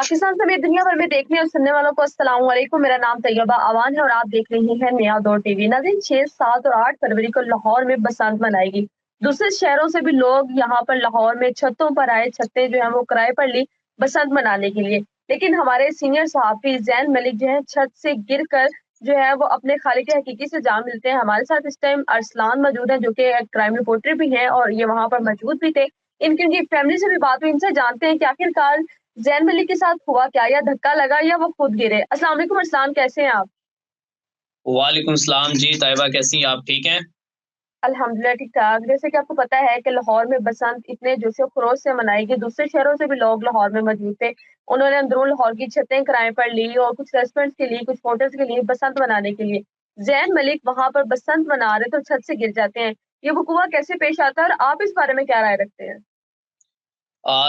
पाकिस्तान समेत दुनिया भर में देखने और सुनने वालों को अस्सलाम वालेकुम। मेरा नाम तैयबा अवान है और आप देख रहे हैं नया दौर टीवी। नाज़रीन, 6, 7 और 8 फरवरी को लाहौर में बसंत मनाएगी। दूसरे शहरों से भी लोग यहाँ पर लाहौर में छतों पर आए, छतें जो है वो किराए पर ली बसंत मनाने के लिए। लेकिन हमारे सीनियर सहाफी जैन मलिक जो है छत से गिर कर जो है वो अपने खालिक हकीकी से जा मिलते हैं। हमारे साथ इस टाइम अरसलान मौजूद है जो कि क्राइम रिपोर्टर भी हैं और ये वहां पर मौजूद भी थे। इनकी फैमिली से भी बात हुई, इनसे जानते हैं कि आखिरकार जैन मलिक के साथ हुआ क्या, या धक्का लगा या वो खुद गिरे। अस्सलाम वालेकुम अरसलान, कैसे हैं आप? वालेकुम सलाम जी। ताइबा कैसी हैं आप? ठीक हैं? अल्हम्दुलिल्लाह ठीक ठाक। जैसे कि आपको पता है कि लाहौर में बसंत इतने जोशो खरोश से मनाई गई, दूसरे शहरों से भी लोग लाहौर में मौजूद थे। उन्होंने अंदरून लाहौर की छतें किराए पर ली और कुछ रेस्टोरेंट्स के लिए, कुछ होटल्स के लिए बसंत मनाने के लिए। जैन मलिक वहां पर बसंत मना रहे तो छत से गिर जाते हैं। ये वकूआ कैसे पेश आता है और आप इस बारे में क्या राय रखते हैं?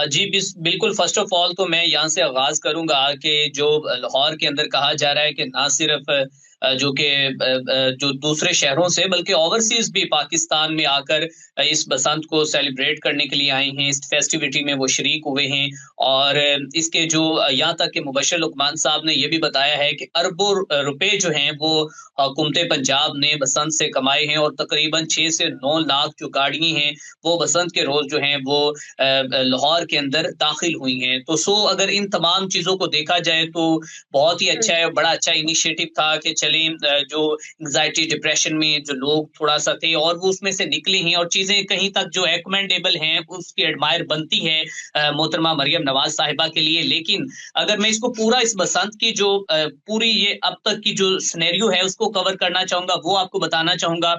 जी बिल्कुल। फ़र्स्ट ऑफ़ ऑल तो मैं यहाँ से आगाज़ करूँगा कि जो लाहौर के अंदर कहा जा रहा है कि ना सिर्फ़ जो दूसरे शहरों से बल्कि ओवरसीज़ भी पाकिस्तान में आकर इस बसंत को सेलिब्रेट करने के लिए आए हैं, इस फेस्टिविटी में वो शरीक हुए हैं। और इसके जो यहाँ तक कि मुबश्शिर लुकमान साहब ने ये भी बताया है कि अरबों रुपए जो हैं वो हुकूमत पंजाब ने बसंत से कमाए हैं और तकरीबन 6 से 9 लाख जो गाड़ियाँ हैं, वो बसंत के रोज़ जो हैं वो लाहौर के अंदर दाखिल हुई हैं। तो अगर इन तमाम चीज़ों को देखा जाए तो बहुत ही अच्छा है, बड़ा अच्छा इनिशिएटिव था कि चलें जो एंग्ज़ायटी डिप्रेशन में जो लोग थोड़ा-सा थे और वो उसमें से निकले हैं और चीज़ें कहीं तक जो रिकमेंडेबल हैं, उसकी एडमायर बनती है मोहतरमा मरियम नवाज़ साहिबा के लिए। लेकिन अगर मैं इसको पूरा इस बसंत की जो पूरी ये अब तक की जो सिनेरियो है उसको कवर करना चाहूँगा, वो आपको बताना चाहूँगा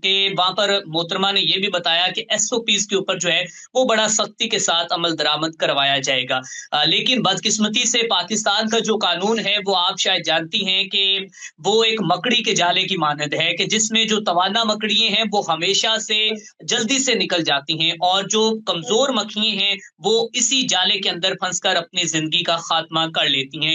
कि वहाँ पर मोहतरमा ने ये भी बताया कि एसओपीज़ के ऊपर जो है वो बड़ा सख्ती के साथ अमल दरामद करवाया जाएगा। लेकिन बदकिस्मती से पाकिस्तान का जो कानून है वो आप शायद जानती हैं कि वो एक मकड़ी के जाले की मानद है कि जिसमें जो तवाना मकड़ियाँ हैं वो हमेशा से जल्दी से निकल जाती हैं और जो कमज़ोर मक्खियाँ हैं वो इसी जाले के अंदर फंसकर अपनी ज़िंदगी का खात्मा कर लेती हैं।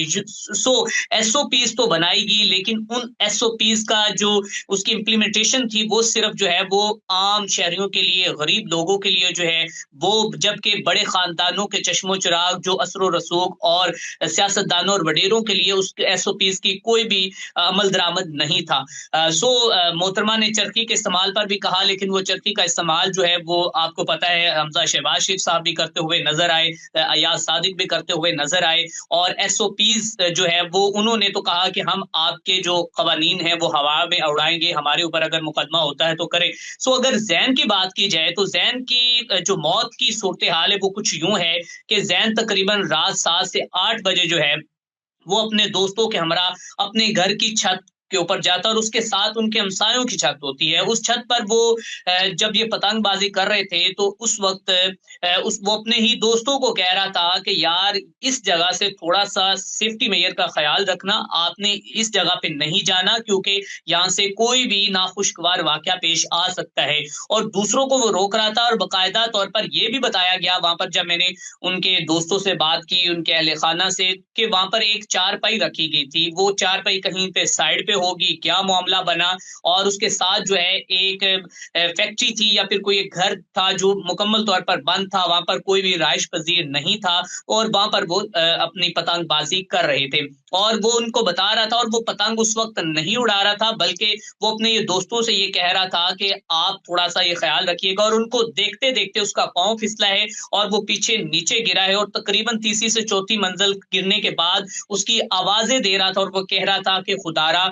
एसओपीज़ तो बनाएगी लेकिन उन एसओपीज़ का जो उसकी इम्प्लीमेंटेशन थी वो सिर्फ जो है वो आम शहरियों के लिए, गरीब लोगों के लिए जो है वो, जबकि बड़े खानदानों के चश्मो-चिराग जो असर रसूख और सियासतदानों और वडेरों के लिए उस एसओपीज़ की कोई भी अमल दरामद नहीं था। मोहतरमा ने चरखी के इस्तेमाल पर भी कहा, लेकिन वो चरखी का इस्तेमाल जो है वो आपको पता है हमज़ा शहबाज शरीफ साहब भी करते हुए नज़र आए, अयाज सादिक भी करते हुए नज़र आए। और एसओपीज़ जो है वो उन्होंने तो कहा कि हम आपके जो कवानीन हैं वो हवा में उड़ाएँगे, हमारे ऊपर अगर मुकदमा होता है तो करें। अगर ज़ैन की बात की जाए तो ज़ैन की जो मौत की सूरत-ए-हाल है वो कुछ यूँ है कि ज़ैन तकरीबन रात 7 से 8 बजे जो है वो अपने दोस्तों के हमरा अपने घर की छत के ऊपर जाता है और उसके साथ उनके हमसायों की छत होती है। उस छत पर वो जब ये पतंगबाज़ी कर रहे थे तो उस वक़्त उस वो अपने ही दोस्तों को कह रहा था कि यार इस जगह से थोड़ा-सा सेफ्टी मेजर का ख़्याल रखना, आपने इस जगह पे नहीं जाना क्योंकि यहाँ से कोई भी नाखुशगवार वाक़या पेश आ सकता है। और दूसरों को वो रोक रहा था और बाकायदा तौर पर ये भी बताया गया वहाँ पर जब मैंने उनके दोस्तों से बात की, उनके अहल-ए-खाना से, कि वहाँ पर एक चारपाई रखी गई थी। वो चारपाई कहीं पे साइड पे होगी, क्या मामला बना? और उसके साथ जो है एक फैक्ट्री थी या फिर कोई एक घर था जो मुकम्मल तौर पर बंद था, वहाँ पर कोई भी रिहाइश पज़ीर नहीं था और वहाँ पर वो अपनी पतंगबाज़ी कर रहे थे। और वो उनको बता रहा था और वो पतंग उस वक़्त नहीं उड़ा रहा था बल्कि वो अपने ये दोस्तों से ये कह रहा था कि आप थोड़ा-सा ये ख़्याल रखिएगा। और उनको देखते-देखते उसका पाँव फिसला है और वो पीछे नीचे गिरा है और तकरीबन तीसरी से चौथी मंजिल गिरने के बाद उसकी आवाज़ें दे रहा था और वो कह रहा था कि खुदारा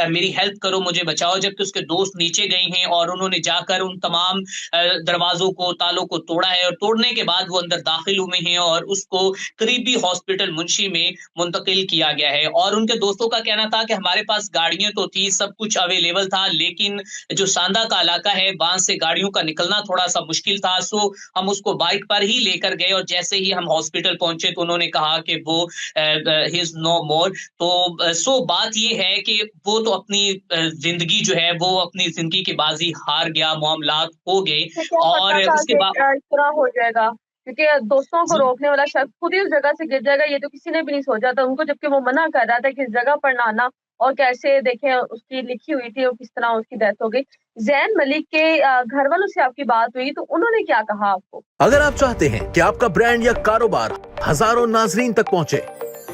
मेरी हेल्प करो, मुझे बचाओ। जबकि उसके दोस्त नीचे गए हैं और उन्होंने जाकर उन तमाम दरवाज़ों को, तालों को तोड़ा है और तोड़ने के बाद वो अंदर दाखिल हुए हैं और उसको करीबी हॉस्पिटल मुंशी में मुंतकिल किया गया है। और उनके दोस्तों का कहना था कि हमारे पास गाड़ियाँ तो थी, सब कुछ अवेलेबल था, लेकिन जो सांदा का इलाका है, वहाँ से गाड़ियों का निकलना थोड़ा-सा मुश्किल था। हम उसको बाइक पर ही लेकर गए और जैसे ही हम हॉस्पिटल पहुँचे तो उन्होंने कहा कि वो ही इज़ नो मोर। तो बात ये है कि वो तो अपनी ज़िंदगी जो है वो अपनी ज़िंदगी की बाज़ी हार गया, मामलात हो गए। मुझे क्या पता और था उसके कि बाद इस तरह हो जाएगा, क्योंकि दोस्तों को जी। रोकने वाला शख्स खुद ही उस जगह से गिर जाएगा, ये तो किसी ने भी नहीं सोचा था उनको, जबकि वो मना कर रहा था कि इस जगह पर ना आना। और कैसे देखें उसकी लिखी हुई थी और किस तरह उसकी डेथ हो गई। जैन मलिक के घर वालों से आपकी बात हुई तो उन्होंने क्या कहा आपको? अगर आप चाहते हैं कि आपका ब्रांड या कारोबार हजारों नाजरीन तक पहुंचे,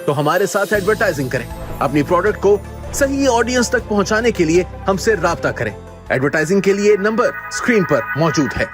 तो हमारे साथ एडवर्टाइजिंग करें। अपनी प्रोडक्ट को सही ऑडियंस तक पहुंचाने के लिए हमसे राब्ता करें। एडवर्टाइजिंग के लिए नंबर स्क्रीन पर मौजूद है।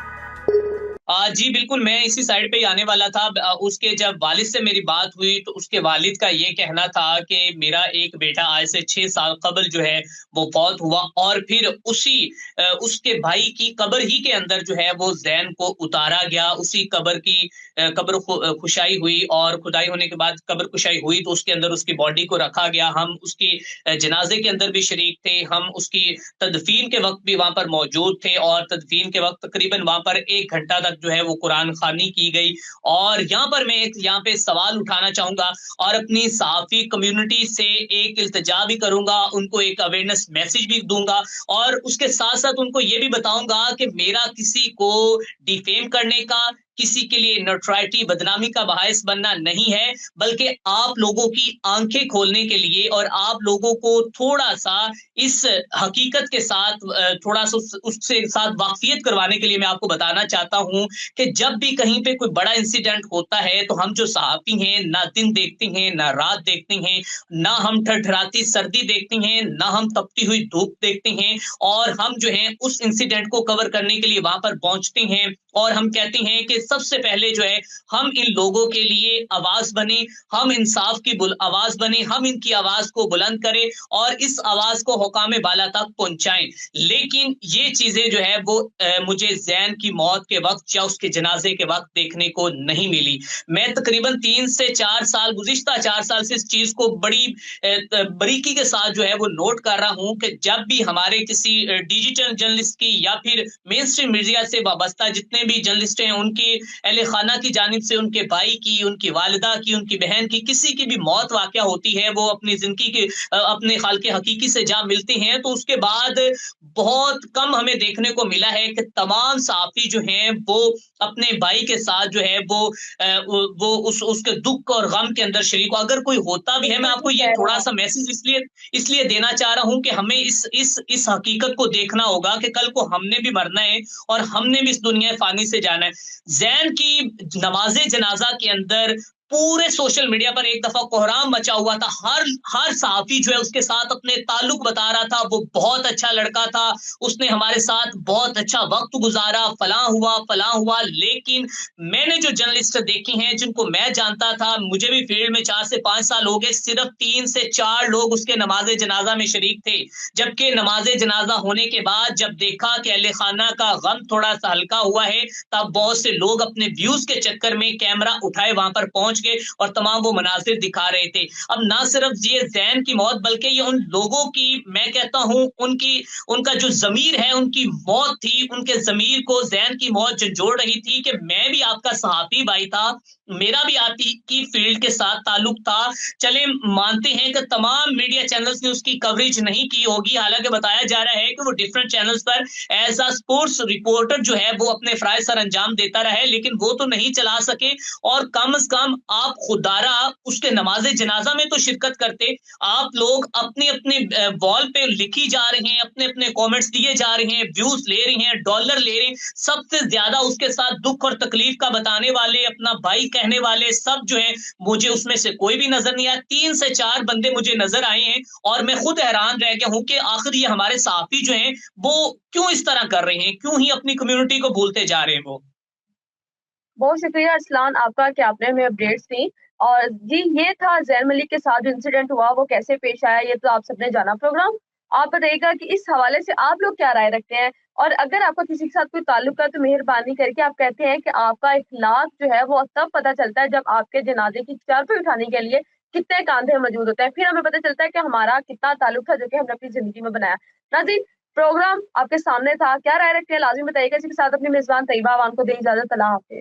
जी बिल्कुल, मैं इसी साइड पे ही आने वाला था। उसके जब वालिद से मेरी बात हुई तो उसके वालिद का ये कहना था कि मेरा एक बेटा आज से 6 साल कबल जो है वो फौत हुआ और फिर उसके भाई की कब्र ही के अंदर जो है वो ज़ैन को उतारा गया। उसी कब्र की कब्र खुशाई हुई और खुदाई होने के बाद कब्र खुशाई हुई तो उसके अंदर उसकी बॉडी को रखा गया। हम उसकी जनाजे के अंदर भी शरीक थे, हम उसकी तदफीन के वक़्त भी वहाँ पर मौजूद थे और तदफीन के वक़्त तकरीबन वहाँ पर 1 घंटा तक जो है वो कुरान ख़वानी की गई। और यहाँ पर मैं एक यहाँ पे सवाल उठाना चाहूँगा और अपनी सहाफ़ी कम्युनिटी से एक इल्तिजा भी करूँगा, उनको एक अवेयरनेस मैसेज भी दूँगा और उसके साथ-साथ उनको ये भी बताऊँगा कि मेरा किसी को डिफेम करने का, किसी के लिए नोटोरिटी बदनामी का बायस बनना नहीं है, बल्कि आप लोगों की आंखें खोलने के लिए और आप लोगों को थोड़ा-सा इस हकीकत के साथ थोड़ा-सा उससे साथ वाक़फ़ियत करवाने के लिए मैं आपको बताना चाहता हूँ कि जब भी कहीं पे कोई बड़ा इंसिडेंट होता है, तो हम जो सहाफ़ी हैं, ना दिन देखते हैं, ना रात देखते हैं, ना हम ठठराती सर्दी देखते हैं, ना हम तपती हुई धूप देखते हैं और हम जो है उस इंसिडेंट को कवर करने के लिए वहाँ पर पहुँचते हैं और हम कहते हैं कि सबसे पहले जो है हम इन लोगों के लिए आवाज बने, हम इंसाफ की आवाज बने, हम इनकी आवाज को बुलंद करें और इस आवाज को हुकाम बाला तक पहुंचाएं। लेकिन ये चीजें जो है वो मुझे ज़ैन की मौत के वक्त या उसके जनाजे के वक्त देखने को नहीं मिली। मैं तकरीबन 3 से 4 साल गुज़िश्ता 4 साल से इस चीज को बड़ी बारीकी के साथ जो है वो नोट कर रहा हूं कि जब भी हमारे किसी डिजिटल जर्नलिस्ट की या फिर मेन स्ट्रीम मीडिया से वाबस्ता जितने भी जर्नलिस्ट हैं उनकी अहले खाना की जानिब से उनके भाई की, उनकी वालिदा की, उनकी बहन की, किसी की भी मौत वाक़या होती है, वो अपनी ज़िंदगी के अपने खालिक़े हकीकी से जा मिलते हैं, तो उसके बाद बहुत कम हमें देखने को मिला है कि तमाम सहाफ़ी जो हैं वो अपने भाई के साथ जो है वो उसके दुःख और गम के अंदर शरीक हो। अगर कोई होता भी है, मैं आपको ये थोड़ा-सा मैसेज इसलिए देना चाह रहा हूँ कि हमें इस हकीकत को देखना होगा कि कल को हमने भी मरना है और हमने भी इस दुनिया फ़ानी से जाना है। ज़ैन की नमाज़े जनाजा के अंदर पूरे सोशल मीडिया पर एक दफा कोहराम मचा हुआ था। हर सहाफ़ी जो है उसके साथ अपने ताल्लुक बता रहा था, वो बहुत अच्छा लड़का था, उसने हमारे साथ बहुत अच्छा वक्त गुजारा, फलां हुआ। लेकिन मैंने जो जर्नलिस्ट देखे हैं जिनको मैं जानता था, मुझे भी फील्ड में 4 से 5 साल हो गए, सिर्फ 3 से 4 लोग उसके नमाज़े जनाजा में शरीक थे। जबकि नमाज़े जनाजा होने के बाद जब देखा कि अहले खाना का गम थोड़ा-सा हल्का हुआ है, तब बहुत से लोग अपने व्यूज के चक्कर में कैमरा उठाए वहां पर पहुंच गए और तमाम वो मनाजिर दिखा रहे थे। अब ना सिर्फ ये ज़ैन की मौत बल्कि ये उन लोगों की, मैं कहता हूं उनका जो ज़मीर है, उनकी मौत थी, उनके ज़मीर को ज़ैन की मौत झंझोड़ रही थी कि मैं भी आपका सहाफ़ी भाई था, मेरा भी आपकी की फील्ड के साथ ताल्लुक था। चले मानते हैं कि तमाम मीडिया चैनल्स ने उसकी कवरेज नहीं की होगी, हालांकि बताया जा रहा है कि वो डिफरेंट चैनल्स पर एज अ स्पोर्ट्स रिपोर्टर जो है वो अपने फराइज सर अंजाम देता रहा है, लेकिन वो तो नहीं चला सके। और कम से कम आप खुदारा उसके नमाज़े जनाजा में तो शिरकत करते। आप लोग अपने अपने वॉल पे लिखी जा रहे हैं, अपने अपने कमेंट्स दिए जा रहे हैं, व्यूज ले रहे हैं, डॉलर ले रहे हैं, सबसे ज्यादा उसके साथ दुख और तकलीफ का बताने वाले, अपना भाई कहने वाले सब जो है, मुझे उसमें से कोई भी नजर नहीं आया। 3 से 4 बंदे मुझे नजर आए हैं और मैं खुद हैरान रह गया हूं कि आखिर ये हमारे सहाफ़ी जो हैं वो क्यों इस तरह कर रहे हैं, क्यों ही अपनी कम्युनिटी को भूलते जा रहे हैं वो। बहुत शुक्रिया अरसलान आपका कि आपने हमें अपडेट्स दी। और जी, ये था ज़ैन मलिक के साथ जो इंसिडेंट हुआ वो कैसे पेश आया, ये तो आप सबने जाना। प्रोग्राम आप बताइएगा कि इस हवाले से आप लोग क्या राय रखते हैं, और अगर आपका किसी के साथ कोई ताल्लुक है तो मेहरबानी करके आप कहते हैं कि आपका इखलाक जो है वो तब पता चलता है जब आपके जनाजे की चारपाई उठाने के लिए कितने कांधे मौजूद होते हैं, फिर हमें पता चलता है कि हमारा कितना ताल्लुक था जो कि हमने अपनी जिंदगी में बनाया। नाज़रीन, प्रोग्राम आपके सामने था, क्या राय रखते हैं लाजिम बताइएगा। इसी के साथ अपनी मेजबान तैयबा अवान को दें इजाजत। अल्लाह हाफिज।